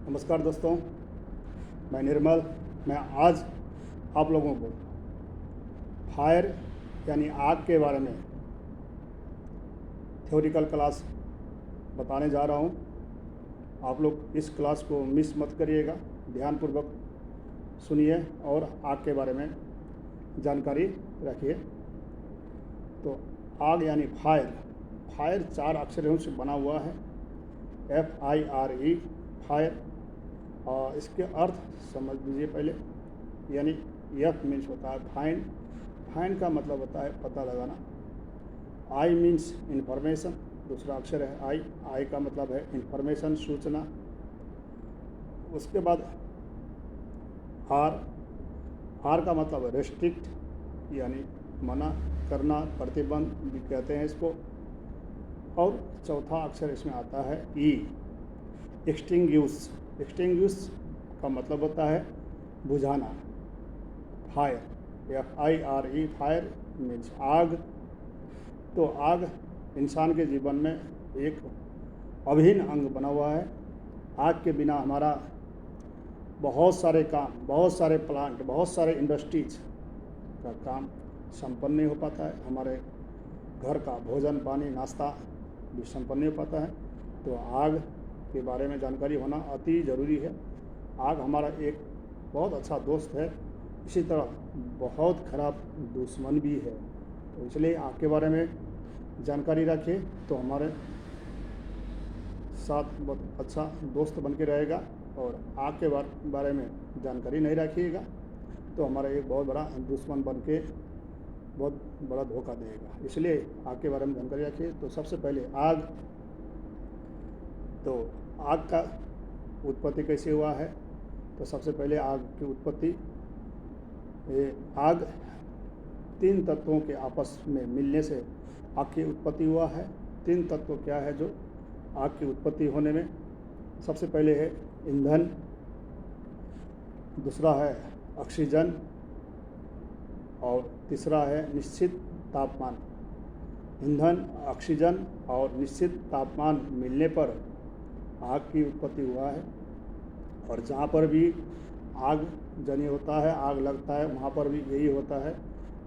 नमस्कार दोस्तों, मैं निर्मल। मैं आज आप लोगों को फायर यानी आग के बारे में थ्योरिकल क्लास बताने जा रहा हूँ। आप लोग इस क्लास को मिस मत करिएगा, ध्यानपूर्वक सुनिए और आग के बारे में जानकारी रखिए। तो आग यानी फायर, फायर 4 अक्षरों से बना हुआ है, FIRE, फायर। और इसके अर्थ समझ लीजिए पहले। यानी F मीन्स होता है फाइंड, फाइंड का मतलब होता है पता लगाना। I मीन्स इंफॉर्मेशन, दूसरा अक्षर है I का मतलब है इंफॉर्मेशन, सूचना। उसके बाद R का मतलब है रेस्ट्रिक्ट, यानी मना करना, प्रतिबंध भी कहते हैं इसको। और चौथा अक्षर इसमें आता है E, एक्सटिंग्विश। एक्सटिंग्विश का मतलब होता है बुझाना। फायर, FIRE, फायर मीन्स आग। तो आग इंसान के जीवन में एक अभिन्न अंग बना हुआ है। आग के बिना हमारा बहुत सारे काम, बहुत सारे प्लांट, बहुत सारे इंडस्ट्रीज का काम संपन्न नहीं हो पाता है। हमारे घर का भोजन, पानी, नाश्ता भी संपन्न नहीं हो पाता है। तो आग के बारे में जानकारी होना अति ज़रूरी है। आग हमारा एक बहुत अच्छा दोस्त है, इसी तरह बहुत खराब दुश्मन भी है। तो इसलिए आग के बारे में जानकारी रखिए तो हमारे साथ बहुत अच्छा दोस्त बन के रहेगा। और आग के बारे में जानकारी नहीं रखिएगा तो हमारा एक बहुत बड़ा दुश्मन बन के बहुत बड़ा धोखा देगा। इसलिए आग के बारे में जानकारी रखिए। तो सबसे पहले आग, तो आग का उत्पत्ति कैसे हुआ है? तो सबसे पहले आग की उत्पत्ति, आग 3 तत्वों के आपस में मिलने से आग की उत्पत्ति हुआ है। 3 तत्व क्या है जो आग की उत्पत्ति होने में? सबसे पहले है ईंधन, दूसरा है ऑक्सीजन और तीसरा है निश्चित तापमान। ईंधन, ऑक्सीजन और निश्चित तापमान मिलने पर आग की उत्पत्ति हुआ है। और जहाँ पर भी आग जनी होता है, आग लगता है, वहाँ पर भी यही होता है।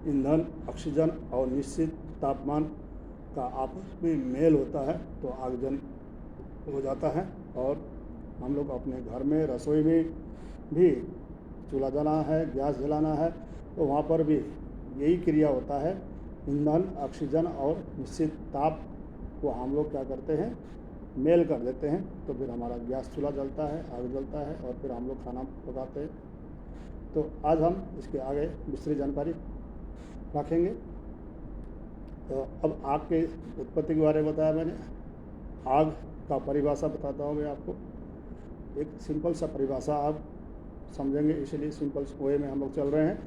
ईंधन, ऑक्सीजन और निश्चित तापमान का आपस में मेल होता है तो आगजन हो जाता है। और हम लोग अपने घर में, रसोई में भी चूल्हा जलाना है, गैस जलाना है, तो वहाँ पर भी यही क्रिया होता है। ईंधन, ऑक्सीजन और निश्चित ताप को हम लोग क्या करते हैं, मेल कर देते हैं, तो फिर हमारा गैस चूल्हा जलता है, आग जलता है और फिर हम लोग खाना पकाते हैं। तो आज हम इसके आगे विस्तृत जानकारी रखेंगे। तो अब आग के उत्पत्ति के बारे में बताया मैंने। आग का परिभाषा बताता हूँ मैं आपको। एक सिंपल सा परिभाषा आप समझेंगे, इसलिए सिंपल वे में हम लोग चल रहे हैं।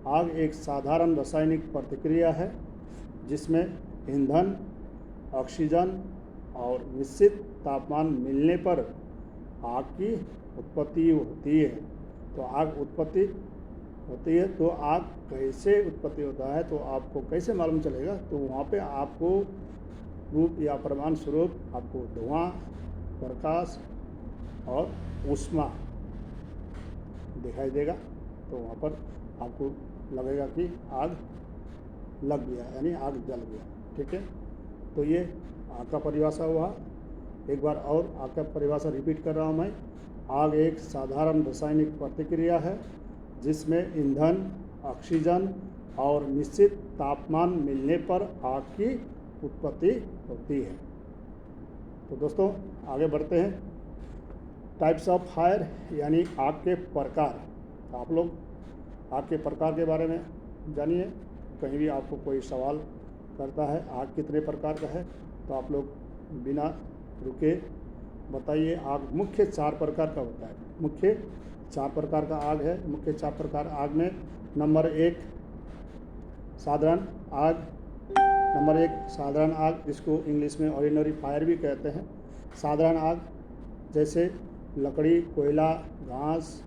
आग एक साधारण रासायनिक प्रतिक्रिया है जिसमें ईंधन, ऑक्सीजन और निश्चित तापमान मिलने पर आग की उत्पत्ति होती है। तो आग उत्पत्ति होती है, तो आग कैसे उत्पत्ति होता है तो आपको कैसे मालूम चलेगा? तो वहाँ पे आपको रूप या प्रमाण स्वरूप आपको धुआं, प्रकाश और ऊष्मा दिखाई देगा। तो वहाँ पर आपको लगेगा कि आग लग गया, यानी आग जल गया। ठीक है, तो ये आग का परिभाषा हुआ। एक बार और आग का परिभाषा रिपीट कर रहा हूँ मैं। आग एक साधारण रासायनिक प्रतिक्रिया है जिसमें ईंधन, ऑक्सीजन और निश्चित तापमान मिलने पर आग की उत्पत्ति होती है। तो दोस्तों आगे बढ़ते हैं। टाइप्स ऑफ फायर यानी आग के प्रकार। आप लोग आग के प्रकार के बारे में जानिए। कहीं भी आपको कोई सवाल करता है आग कितने प्रकार का है, तो आप लोग बिना रुके बताइए। आग मुख्य 4 प्रकार का होता है। मुख्य 4 प्रकार का आग है। मुख्य 4 प्रकार आग में नंबर 1 साधारण आग। नंबर 1 साधारण आग, जिसको इंग्लिश में ऑर्डिनरी फायर भी कहते हैं। साधारण आग जैसे लकड़ी, कोयला, घास,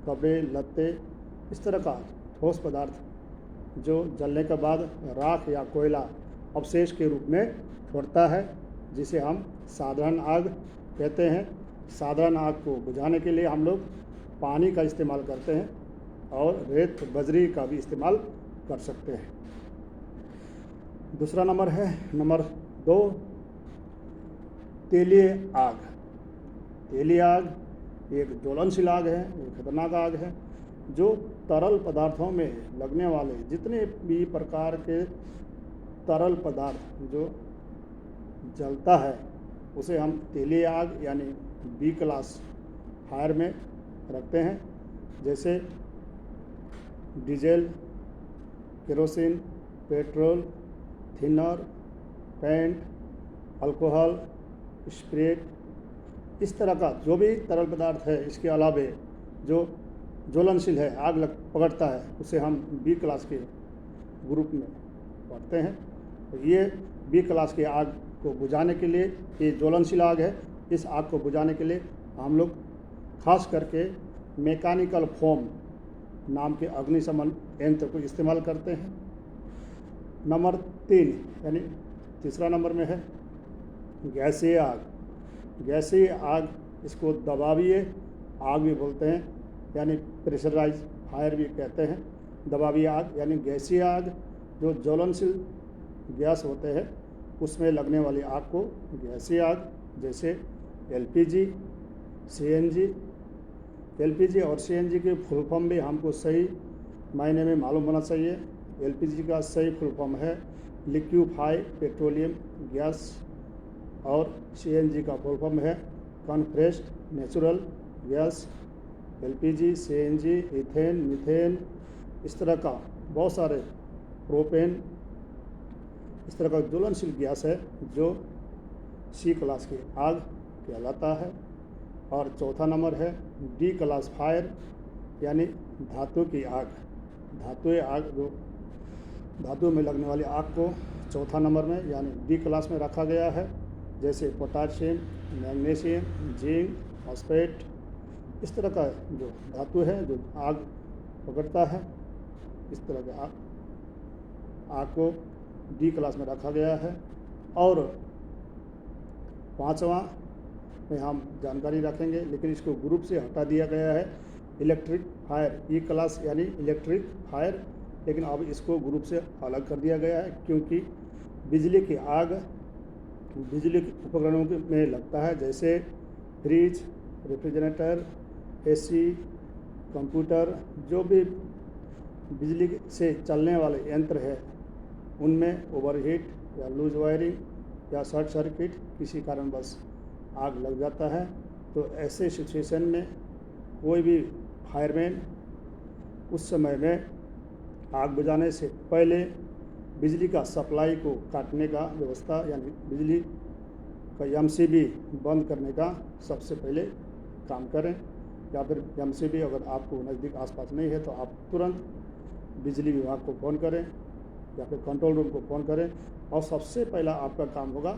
कपड़े, लत्ते, इस तरह का ठोस पदार्थ जो जलने के बाद राख या कोयला अवशेष के रूप में छोड़ता है, जिसे हम साधारण आग कहते हैं। साधारण आग को बुझाने के लिए हम लोग पानी का इस्तेमाल करते हैं और रेत बजरी का भी इस्तेमाल कर सकते हैं। दूसरा नंबर है नंबर 2, तेलीय आग। तेलीय आग एक ज्वलनशील आग है, एक खतरनाक आग है जो तरल पदार्थों में लगने वाले जितने भी प्रकार के तरल पदार्थ जो जलता है उसे हम तेलीय आग यानी बी क्लास फायर में रखते हैं। जैसे diesel, kerosene, petrol, thinner, paint, alcohol, spirit, इस तरह का जो भी तरल पदार्थ है। इसके अलावे जो ज्वलनशील है, आग लग पकड़ता है, उसे हम बी क्लास के ग्रुप में पढ़ते हैं। तो ये बी क्लास की आग को बुझाने के लिए, ये ज्वलनशील आग है, इस आग को बुझाने के लिए हम लोग खास करके मैकेनिकल फोम नाम के अग्निशमन यंत्र को इस्तेमाल करते हैं। नंबर 3 यानी तीसरा नंबर में है गैसीय आग। गैसीय आग, इसको दबावीय आग भी बोलते हैं, यानी प्रेशराइज फायर भी कहते हैं। दबावीय आग यानी गैसीय आग, जो ज्वलनशील गैस होते हैं उसमें लगने वाली आग को गैसीय आग, जैसे एलपीजी, सीएनजी। एलपीजी और सीएनजी के फुल फॉर्म भी हमको सही मायने में मालूम होना चाहिए। एलपीजी का सही फुल फॉर्म है लिक्विफाइड पेट्रोलियम गैस और सीएनजी का फुल फॉर्म है compressed natural gas. LPG, CNG, ethane, methane, इस तरह का बहुत सारे, प्रोपेन, इस तरह का ज्वलनशील गैस है जो सी क्लास की आग कहलाता है। और चौथा नंबर है डी क्लास फायर यानी धातु की आग। धातुएं आग, जो धातु में लगने वाली आग को चौथा नंबर में यानी डी क्लास में रखा गया है। जैसे पोटाशियम, मैग्नीशियम, जिंक, फॉस्फेट, इस तरह का जो धातु है जो आग पकड़ता है, इस तरह के आग को डी क्लास में रखा गया है। और पांचवा में हम जानकारी रखेंगे, लेकिन इसको ग्रुप से हटा दिया गया है, इलेक्ट्रिक फायर। ई क्लास यानी इलेक्ट्रिक फायर, लेकिन अब इसको ग्रुप से अलग कर दिया गया है क्योंकि बिजली की आग बिजली के उपकरणों में लगता है, जैसे फ्रिज, रेफ्रिजरेटर, एसी, कंप्यूटर, जो भी बिजली से चलने वाले यंत्र है उनमें ओवरहीट या लूज वायरिंग या शॉर्ट सर्किट किसी कारणवश आग लग जाता है। तो ऐसे सिचुएशन में कोई भी फायरमैन उस समय में आग बुझाने से पहले बिजली का सप्लाई को काटने का व्यवस्था यानी बिजली का एमसीबी बंद करने का सबसे पहले काम करें। या फिर एमसीबी अगर आपको नज़दीक आसपास नहीं है तो आप तुरंत बिजली विभाग को फ़ोन करें या फिर कंट्रोल रूम को फ़ोन करें और सबसे पहला आपका काम होगा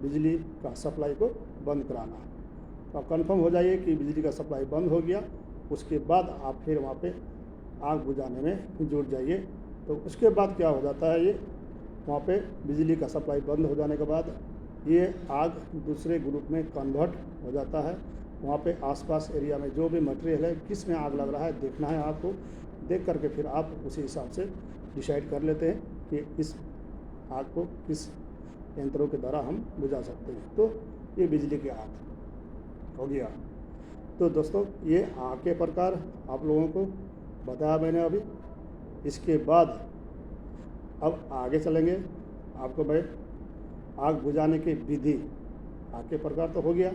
बिजली का सप्लाई को बंद कराना। तो आप कंफर्म हो जाइए कि बिजली का सप्लाई बंद हो गया, उसके बाद आप फिर वहाँ पे आग बुझाने में जुट जाइए। तो उसके बाद क्या हो जाता है, ये वहाँ पे बिजली का सप्लाई बंद हो जाने के बाद ये आग दूसरे ग्रुप में कन्वर्ट हो जाता है। वहाँ पे आसपास एरिया में जो भी मटेरियल है, किस में आग लग रहा है देखना है आपको, देख करके फिर आप उसी हिसाब से डिसाइड कर लेते हैं कि इस आग को किस यंत्रों के द्वारा हम बुझा सकते हैं। तो ये बिजली की आग हो गया। तो दोस्तों, ये आग के प्रकार आप लोगों को बताया मैंने अभी। इसके बाद अब आगे चलेंगे, आपको मैं आग बुझाने की विधि, आग के प्रकार तो हो गया,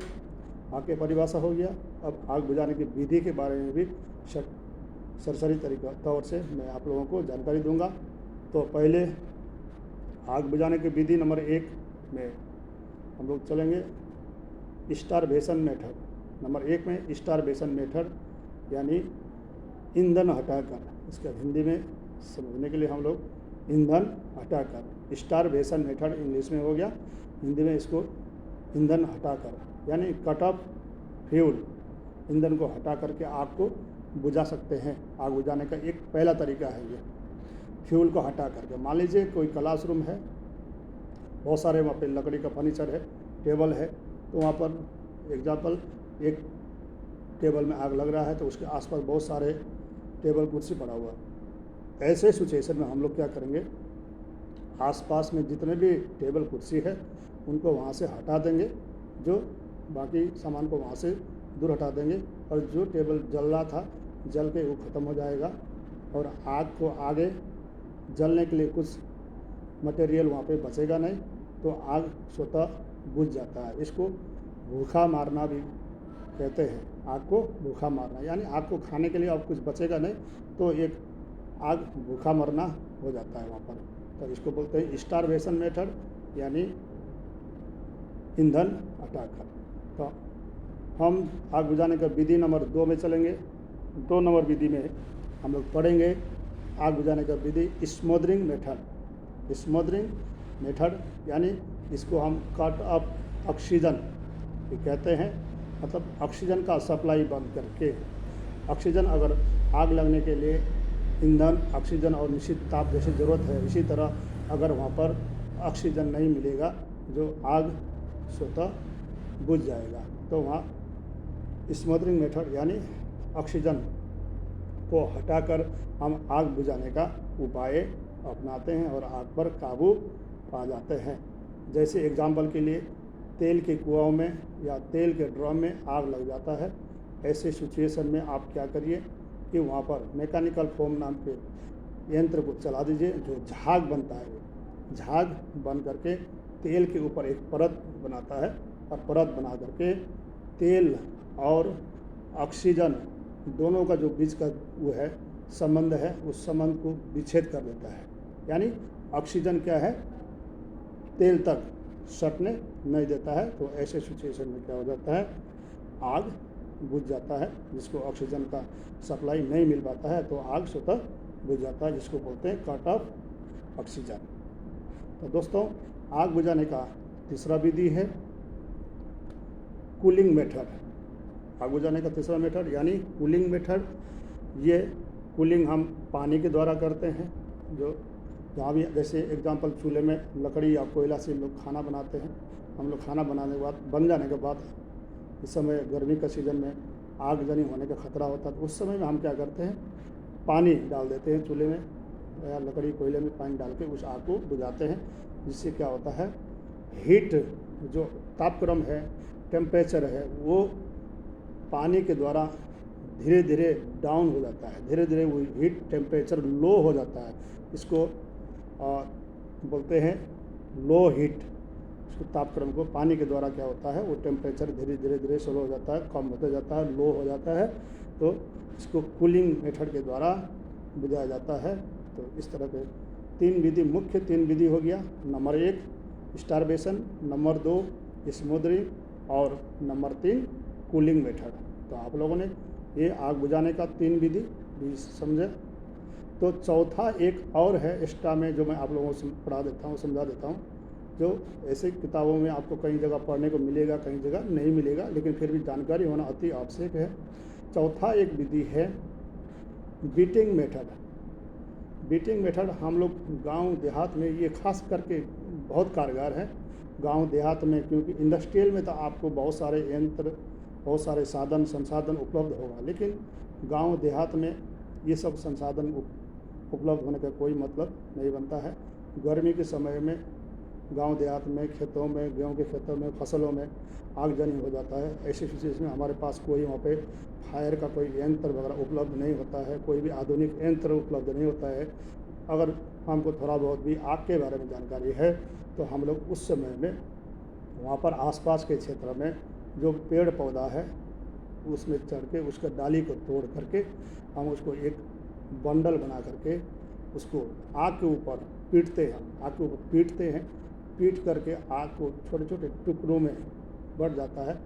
आग के परिभाषा हो गया, अब आग बुझाने की विधि के बारे में भी सरसरी तरीका तौर से मैं आप लोगों को जानकारी दूंगा। तो पहले आग बुझाने की विधि नंबर 1 में हम लोग चलेंगे स्टारवेशन मेथड। नंबर 1 में स्टारवेशन मेथड यानी ईंधन हटाकर, इसका हिंदी में समझने के लिए हम लोग ईंधन हटाकर, स्टारवेशन मेथड इंग्लिश में हो गया, हिंदी में इसको ईंधन हटाकर यानी कट ऑफ फ्यूल, ईंधन को हटा करके आग को बुझा सकते हैं। आग बुझाने का एक पहला तरीका है ये, फ्यूल को हटा करके। मान लीजिए कोई क्लासरूम है, बहुत सारे वहाँ पे लकड़ी का फर्नीचर है, टेबल है, तो वहाँ पर एग्जाम्पल एक टेबल में आग लग रहा है तो उसके आसपास बहुत सारे टेबल कुर्सी पड़ा हुआ है। ऐसे सिचुएशन में हम लोग क्या करेंगे, आसपास में जितने भी टेबल कुर्सी है उनको वहाँ से हटा देंगे, जो बाकी सामान को वहाँ से दूर हटा देंगे, और जो टेबल जल रहा था जल के वो ख़त्म हो जाएगा, और आग को आगे जलने के लिए कुछ मटेरियल वहाँ पे बचेगा नहीं, तो आग स्वतः बुझ जाता है। इसको भूखा मारना भी कहते हैं। आग को भूखा मारना यानी आग को खाने के लिए अब कुछ बचेगा नहीं, तो एक आग भूखा मरना हो जाता है वहाँ पर। तो इसको बोलते हैं स्टारवेशन मेथड, यानी ईंधन हटाकर। तो हम आग बुझाने का विधि नंबर 2 में चलेंगे। 2 नंबर विधि में हम लोग पढ़ेंगे आग बुझाने का विधि स्मोदरिंग मेथड। स्मोदरिंग मेथड यानी इसको हम कट ऑफ ऑक्सीजन भी कहते हैं, मतलब ऑक्सीजन का सप्लाई बंद करके। ऑक्सीजन अगर आग लगने के लिए ईंधन, ऑक्सीजन और निश्चित ताप जैसी ज़रूरत है, इसी तरह अगर वहाँ पर ऑक्सीजन नहीं मिलेगा जो आग स्वतः बुझ जाएगा। तो वहाँ स्मोदरिंग मेथड यानी ऑक्सीजन को हटाकर हम आग बुझाने का उपाय अपनाते हैं और आग पर काबू पा जाते हैं। जैसे एग्जाम्पल के लिए तेल के कुआं में या तेल के ड्रम में आग लग जाता है, ऐसे सिचुएशन में आप क्या करिए कि वहाँ पर मैकेनिकल फोम नाम के यंत्र को चला दीजिए, जो झाग बनता है। झाग बन करके तेल के ऊपर एक परत बनाता है, और परत बना करके तेल और ऑक्सीजन दोनों का जो बीच का वो है संबंध है, उस संबंध को विच्छेद कर देता है। यानी ऑक्सीजन क्या है, तेल तक सटने नहीं देता है। तो ऐसे सिचुएशन में क्या हो जाता है, आग बुझ जाता है। जिसको ऑक्सीजन का सप्लाई नहीं मिल पाता है तो आग स्वतः बुझ जाता है, जिसको बोलते हैं कट ऑफ ऑक्सीजन। तो दोस्तों, आग बुझाने का तीसरा विधि है कूलिंग मेथड। आग बुझाने का तीसरा मेथड यानी कूलिंग मेथड। ये कूलिंग हम पानी के द्वारा करते हैं, जो जहाँ भी जैसे एग्जांपल चूल्हे में लकड़ी या कोयला से लोग खाना बनाते हैं। हम लोग खाना बनाने के बाद, बन जाने के बाद, इस समय गर्मी का सीज़न में आगजनी होने का खतरा होता है, तो उस समय में हम क्या करते हैं, पानी डाल देते हैं चूल्हे में या लकड़ी कोयले में पानी डाल के उस आग को बुझाते हैं। जिससे क्या होता है, हीट जो तापक्रम है, टेम्परेचर है, वो पानी के द्वारा धीरे धीरे डाउन हो जाता है। धीरे धीरे वो हीट टेम्परेचर लो हो जाता है। इसको बोलते हैं लो हीट। इसको तापक्रम को पानी के द्वारा क्या होता है, वो टेम्परेचर धीरे धीरे धीरे स्लो हो जाता है, कम होता जाता है, लो हो जाता है। तो इसको कूलिंग मेथड के द्वारा बुझाया जाता है। तो इस तरह के 3 विधि, मुख्य 3 विधि हो गया। नंबर 1 स्टारवेशन, नंबर 2 स्मोदरिंग, और नंबर 3 कूलिंग मेथड। तो आप लोगों ने ये आग बुझाने का 3 विधि भी समझे। तो चौथा एक और है एक्स्ट्रा में, जो मैं आप लोगों को पढ़ा देता हूँ, समझा देता हूँ, जो ऐसे किताबों में आपको कई जगह पढ़ने को मिलेगा, कई जगह नहीं मिलेगा, लेकिन फिर भी जानकारी होना अति आवश्यक है। चौथा एक विधि है बीटिंग मेथड। बीटिंग मेथड हम लोग गांव देहात में ये खास करके बहुत कारगर है। गांव देहात में, क्योंकि इंडस्ट्रियल में तो आपको बहुत सारे यंत्र, बहुत सारे साधन संसाधन उपलब्ध होगा, लेकिन गांव देहात में ये सब संसाधन उपलब्ध होने का कोई मतलब नहीं बनता है। गर्मी के समय में गांव देहात में खेतों में, गेहूं के खेतों में, फसलों में आगजनी हो जाता है। ऐसी सिचुएशन में हमारे पास कोई वहाँ पे फायर का कोई यंत्र वगैरह उपलब्ध नहीं होता है, कोई भी आधुनिक यंत्र उपलब्ध नहीं होता है। अगर हमको थोड़ा बहुत भी आग के बारे में जानकारी है तो हम लोग उस समय में वहाँ पर आसपास के क्षेत्र में जो पेड़ पौधा है उसमें चढ़ के उसका डाली को तोड़ करके हम उसको एक बंडल बना करके उसको आग के ऊपर पीटते हैं। आग के ऊपर पीटते हैं, पीट करके आग को छोटे छोटे टुकड़ों में बढ़ जाता है,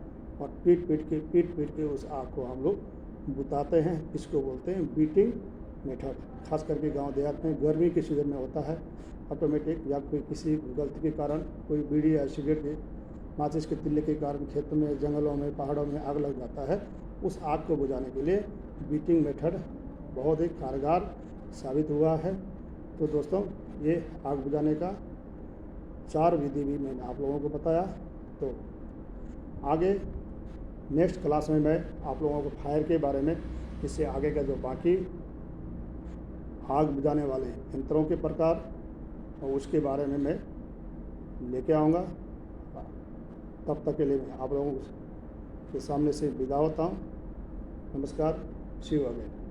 और पीट पीट के उस आग को हम लोग बुताते हैं। इसको बोलते हैं बीटिंग मेथड। खास करके गांव देहात में गर्मी के सीजन में होता है। ऑटोमेटिक या कोई किसी गलती के कारण कोई बीड़ी या सिगरेट के माचिस के तिल्ले के कारण खेतों में, जंगलों में, पहाड़ों में आग लग जाता है। उस आग को बुझाने के लिए बीटिंग मेथड बहुत ही कारगर साबित हुआ है। तो दोस्तों, ये आग बुझाने का 4 विधि भी मैंने आप लोगों को बताया। तो आगे नेक्स्ट क्लास में मैं आप लोगों को फायर के बारे में, इससे आगे का जो बाकी आग बुझाने वाले यंत्रों के प्रकार और उसके बारे में मैं लेके आऊँगा। तब तक के लिए मैं आप लोगों के सामने से विदा होता हूँ। नमस्कार, सी यू अगेन।